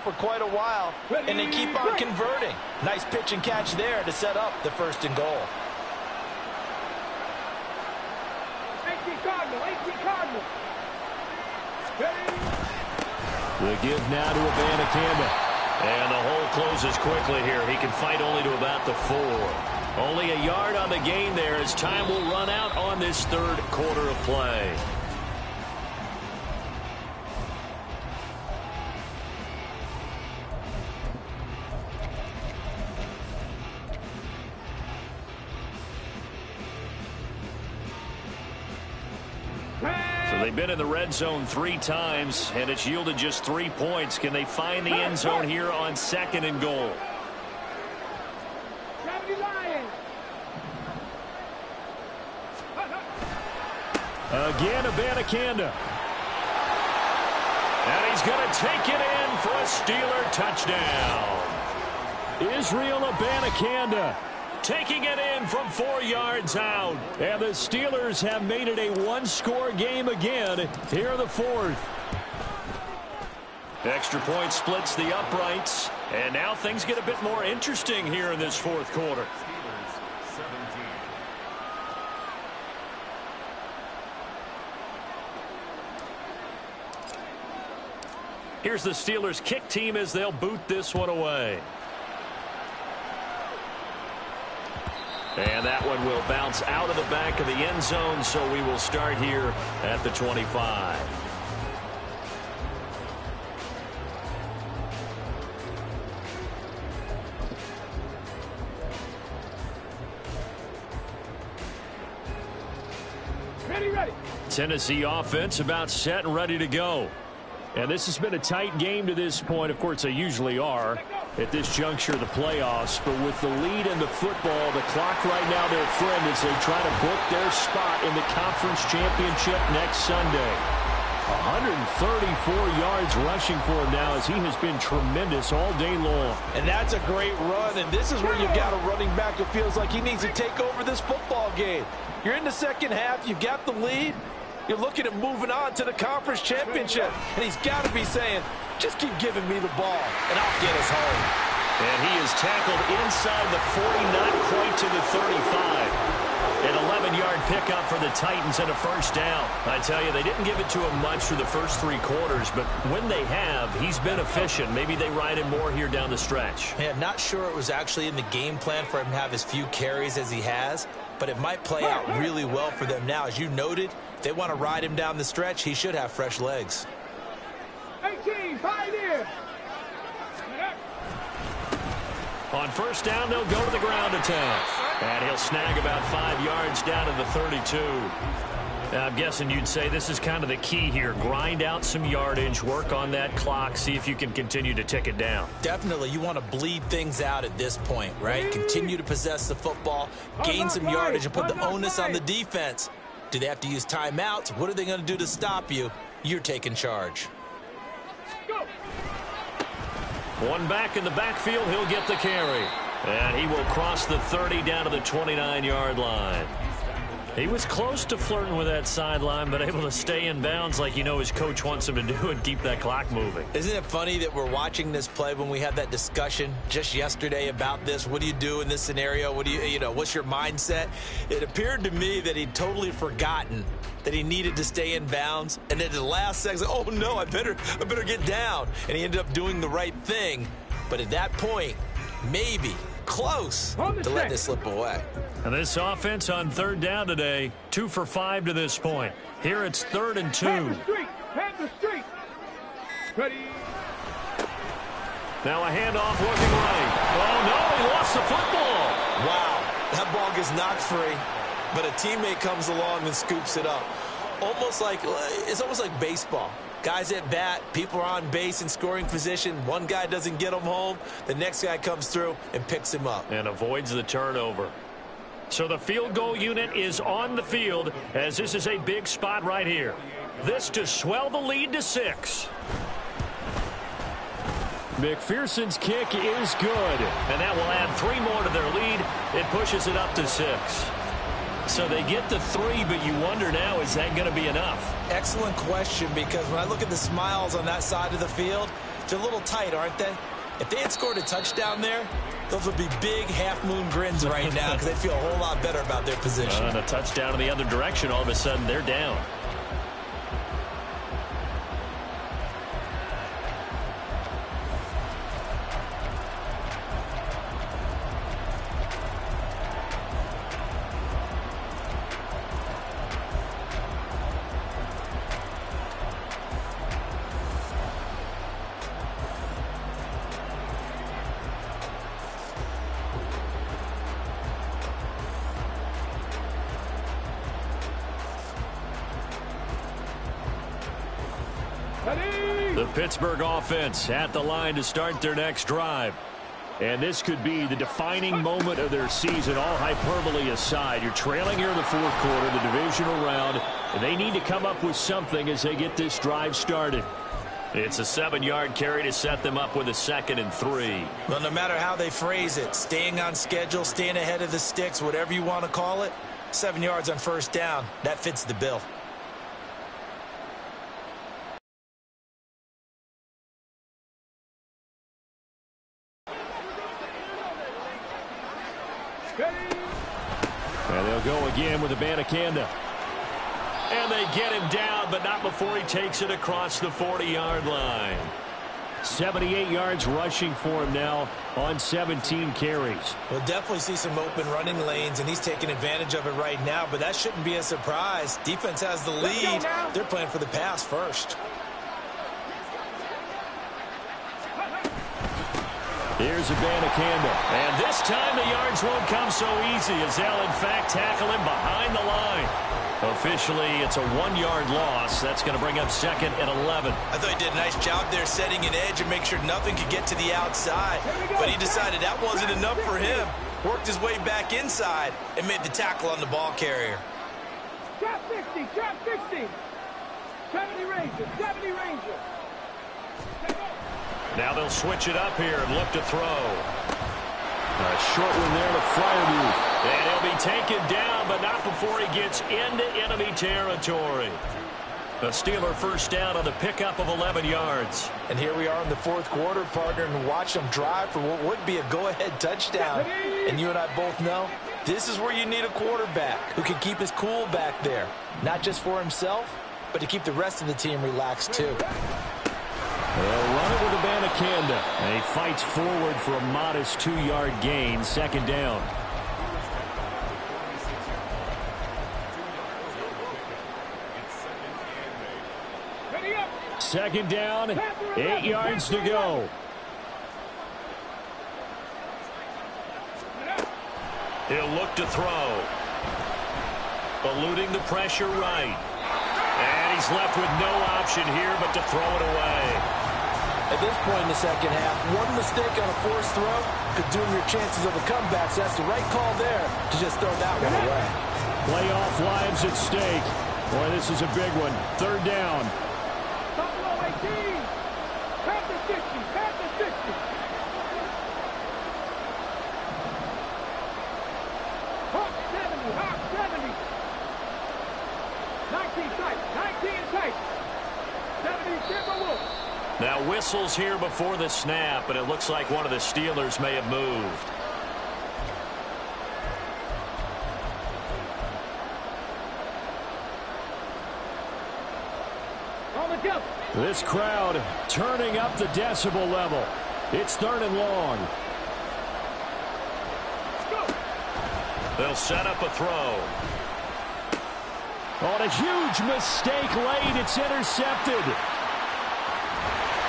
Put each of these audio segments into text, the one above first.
for quite a while, and they keep on converting. Nice pitch and catch there to set up the 1st and goal. The give now to Abanikanda. And the hole closes quickly here. He can fight only to about the 4. Only a yard on the gain there as time will run out on this 3rd quarter of play. So they've been in the red zone 3 times, and it's yielded just 3 points. Can they find the end zone here on 2nd and goal? Again, Abanikanda. And he's going to take it in for a Steeler touchdown. Israel Abanikanda taking it in from 4 yards out. And the Steelers have made it a 1-score game again here in the 4th. Extra point splits the uprights. And now things get a bit more interesting here in this 4th quarter. Here's the Steelers kick team as they'll boot this one away. And that one will bounce out of the back of the end zone, so we will start here at the 25. Ready. Tennessee offense about set and ready to go. And this has been a tight game to this point. Of course, they usually are at this juncture of the playoffs. But with the lead in the football, the clock right now their friend as they try to book their spot in the conference championship next Sunday. 134 yards rushing for him now as he has been tremendous all day long. And that's a great run, and this is where you've got a running back who feels like he needs to take over this football game. You're in the second half, you've got the lead. You're looking at moving on to the conference championship. And he's got to be saying, just keep giving me the ball, and I'll get us home. And he is tackled inside the 40, not quite to the 35. An 11-yard pickup for the Titans and a 1st down. I tell you, they didn't give it to him much for the first 3 quarters, but when they have, he's been efficient. Maybe they ride him more here down the stretch. Yeah, not sure it was actually in the game plan for him to have as few carries as he has, but it might play out really well for them now. As you noted, if they want to ride him down the stretch, he should have fresh legs. 18, 5 here. On 1st down, they'll go to the ground attack. And he'll snag about 5 yards down to the 32. Now, I'm guessing you'd say this is kind of the key here. Grind out some yardage, work on that clock, see if you can continue to tick it down. Definitely. You want to bleed things out at this point, right? Continue to possess the football, gain some yardage, and put the onus on the defense. Do they have to use timeouts? What are they going to do to stop you? You're taking charge. One back in the backfield, he'll get the carry. And he will cross the 30 down to the 29-yard line. He was close to flirting with that sideline, but able to stay in bounds like his coach wants him to do and keep that clock moving. Isn't it funny that we're watching this play when we had that discussion just yesterday about this? What do you do in this scenario? What do what's your mindset? It appeared to me that he'd totally forgotten that he needed to stay in bounds, and then at the last second, oh no, I better get down. And he ended up doing the right thing. But at that point, maybe close to let this slip away. And this offense on 3rd down today, 2 for 5 to this point. Here it's 3rd and 2. Head the street. Ready. Now a handoff looking right. Oh no, he lost the football. Wow, that ball gets knocked free, but a teammate comes along and scoops it up. It's almost like baseball. Guys at bat, people are on base in scoring position. One guy doesn't get him home. The next guy comes through and picks him up. And avoids the turnover. So the field goal unit is on the field as this is a big spot right here. This to swell the lead to 6. McPherson's kick is good. And that will add 3 more to their lead. It pushes it up to 6. So they get the 3, but you wonder now, is that going to be enough? Excellent question, because when I look at the smiles on that side of the field, They're a little tight, aren't they? If they had scored a touchdown there, those would be big half-moon grins right now because they feel a whole lot better about their position. And a touchdown in the other direction, all of a sudden they're down. The Pittsburgh offense at the line to start their next drive. And this could be the defining moment of their season, all hyperbole aside. You're trailing here in the fourth quarter, the divisional round, and they need to come up with something as they get this drive started. It's a 7-yard carry to set them up with a 2nd and 3. Well, no matter how they phrase it, staying on schedule, staying ahead of the sticks, whatever you want to call it, 7 yards on first down, that fits the bill. And they'll go again with Abanikanda. And they get him down, but not before he takes it across the 40-yard line. 78 yards rushing for him now on 17 carries. We'll definitely see some open running lanes, and he's taking advantage of it right now, but that shouldn't be a surprise. Defense has the lead. They're playing for the pass first. Here's Abanikanda. And this time the yards won't come so easy as they'll, in fact, tackle him behind the line. Officially, it's a 1-yard loss. That's going to bring up 2nd and 11. I thought he did a nice job there setting an edge and make sure nothing could get to the outside. But he decided that wasn't enough for him. Worked his way back inside and made the tackle on the ball carrier. Trap 60, trap 60. 70 Ranger, 70 Ranger. Now they'll switch it up here and look to throw. A short one there to Freiermuth. And he'll be taken down, but not before he gets into enemy territory. A Steeler first down on the pickup of 11 yards. And here we are in the fourth quarter, partner, and watch them drive for what would be a go-ahead touchdown. And you and I both know this is where you need a quarterback who can keep his cool back there. Not just for himself, but to keep the rest of the team relaxed too. They'll run it with Abanikanda. And he fights forward for a modest 2-yard gain, 2nd down. Second down, 8 yards to go. He'll look to throw. Eluding the pressure right. And he's left with no option here but to throw it away. At this point in the second half, one mistake on a forced throw could doom your chances of a comeback. So that's the right call there to just throw that one away. Playoff lives at stake. Boy, this is a big one. 3rd down. Buffalo 18. Panther 60, Panther 60. Hawk 70, Hawk 70. 19 tight, 19 tight. 70 Timberwolves. Now whistles here before the snap, and it looks like one of the Steelers may have moved. This crowd turning up the decibel level. It's 3rd and long. They'll set up a throw. On a huge mistake late, it's intercepted.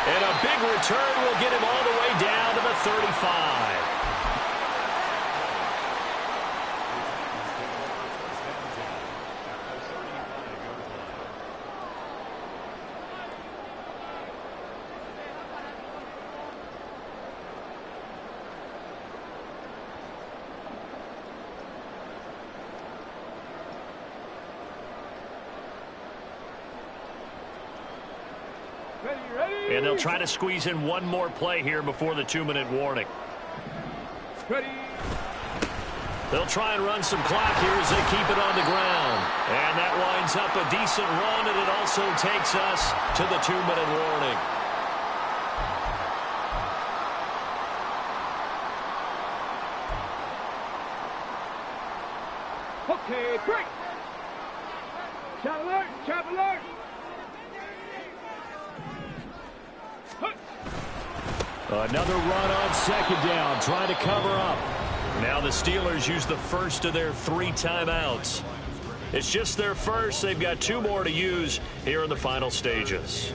And a big return will get him all the way down to the 35. And they'll try to squeeze in one more play here before the 2-minute warning. Ready. They'll try and run some clock here as they keep it on the ground. And that winds up a decent run, and it also takes us to the 2-minute warning. Okay, break. Chop alert, chop alert. Another run on second down, trying to cover up. Now the Steelers use the first of their 3 timeouts. It's just their first. They've got 2 more to use here in the final stages.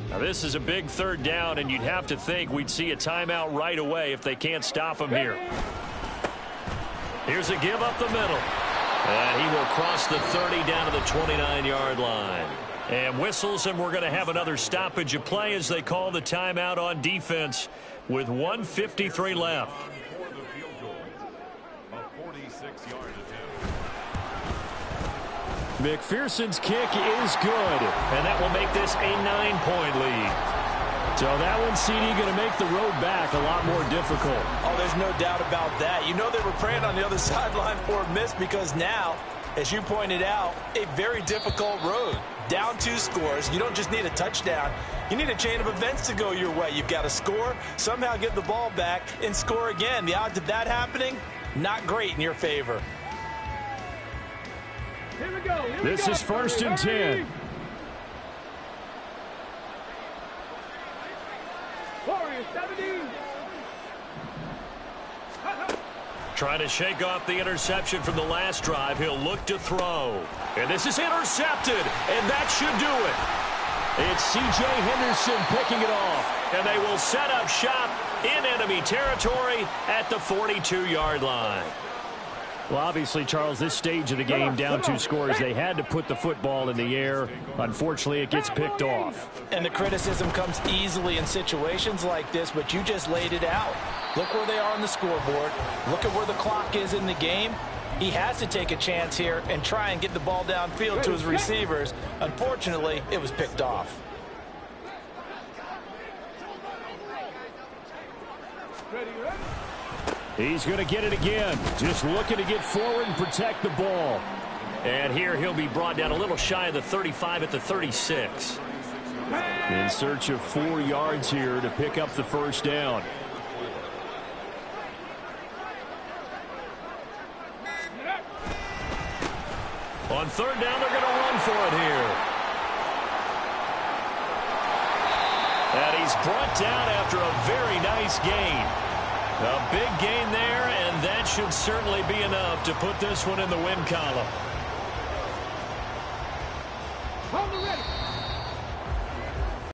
Now this is a big 3rd down, and you'd have to think we'd see a timeout right away if they can't stop him here. Here's a give up the middle. And he will cross the 30 down to the 29-yard line. And whistles, and we're going to have another stoppage of play as they call the timeout on defense with 1:53 left. McPherson's kick is good, and that will make this a 9-point lead. So that one, CD, going to make the road back a lot more difficult. Oh, there's no doubt about that. You know they were praying on the other sideline for a miss because now, as you pointed out, a very difficult road. Down 2 scores. You don't just need a touchdown. You need a chain of events to go your way. You've got to score, somehow get the ball back, and score again. The odds of that happening, not great in your favor. Here we go. This is 1st and 10. Warriors 70. Trying to shake off the interception from the last drive. He'll look to throw. And this is intercepted, and that should do it. It's C.J. Henderson picking it off, and they will set up shop in enemy territory at the 42-yard line. Well, obviously, Charles, this stage of the game, down 2 scores, they had to put the football in the air. Unfortunately, it gets picked off. And the criticism comes easily in situations like this, but you just laid it out. Look where they are on the scoreboard. Look at where the clock is in the game. He has to take a chance here and try and get the ball downfield to his receivers. Unfortunately, it was picked off. He's going to get it again. Just looking to get forward and protect the ball. And here he'll be brought down a little shy of the 35 at the 36. In search of 4 yards here to pick up the 1st down. On 3rd down, they're going to run for it here. And he's brought down after a very nice gain. A big gain there, and that should certainly be enough to put this one in the win column. On the